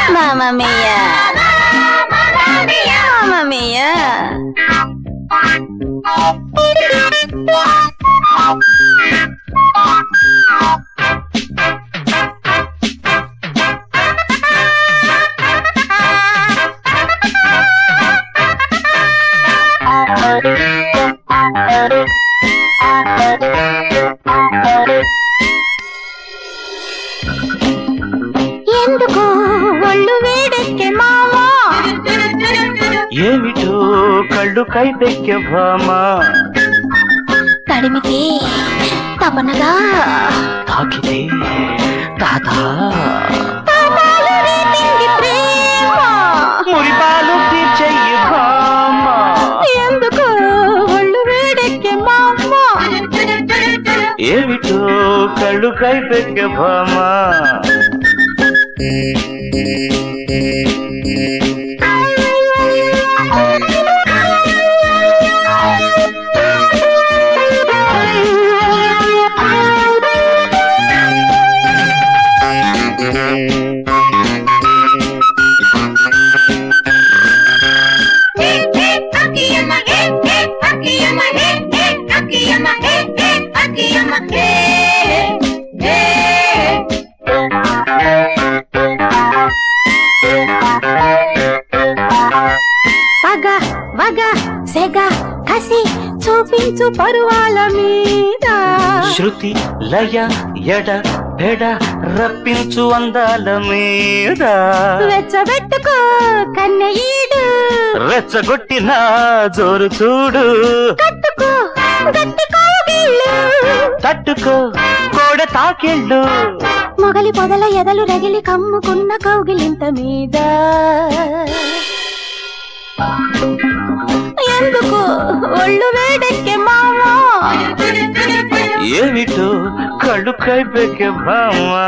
Mamma mia! Mamma mia! ఎందుకు ఒళ్ళు వేడెక్కే మావా ఏమిటో కళ్ళు కైపెక్కే భామా తడిమితే తపనగా తాకితే తాత మురిపాలు తీర్చెయ్యి భామా ఎందుకు ఒళ్ళు వేడెక్కే మావా ఏమిటో కళ్ళు కైపెక్కే భామా చూపించు పరువాల మీద శృతి లయ ఎడ బెడ రప్పించు అందాల మీద వెచ్చబెట్టుకో కన్నయ్యీడు రెచ్చగొట్టిన జోరు చూడు కట్టుకో గట్టి కౌగిళ్ళు తట్టుకో కోడ తాకిళ్ళు మొగలి పొదల ఎదలు రగిలి కమ్ముకున్న కౌగిలింత మీద ఎందుకు ఒళ్ళు వేడెక్కే మావా ఏమిటో కళ్ళు కైపెక్కే భామా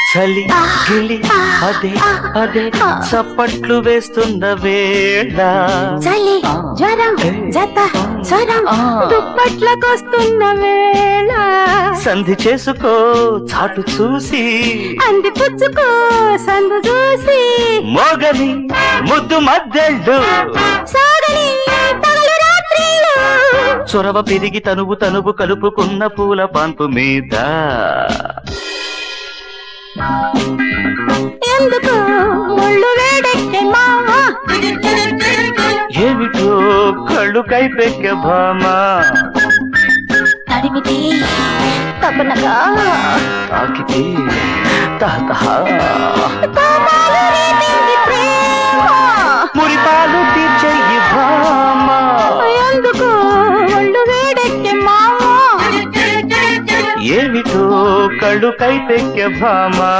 చలి గిలి అదే అదే చప్పట్లు వేస్తున్న వేళ చలి జ్వరం జత స్వరం దుప్పట్లకొస్తున్న వేళ సంధి చేసుకో చాటు చూసి అంది పుచ్చుకో సందు చూసి మోగని ముద్దు మద్దెళ్ళు సాగని పగలు రాత్రిళ్ళు చొరవ పెరిగి తనువు తనువు కలుపుకున్న పూల పాన్పు మీద ఎందుకు ఒళ్ళు వేడెక్కే మావా ఏమిటో కళ్ళు కైపెక్కే భామా తడిమితే తపనగా తాకితే తాత మురిపాలు తీర్చెయ్యి భామా ఎందుకు ఒళ్ళు వేడెక్కే మావా ఏమిటో కళ్ళు కైపెక్కే భామా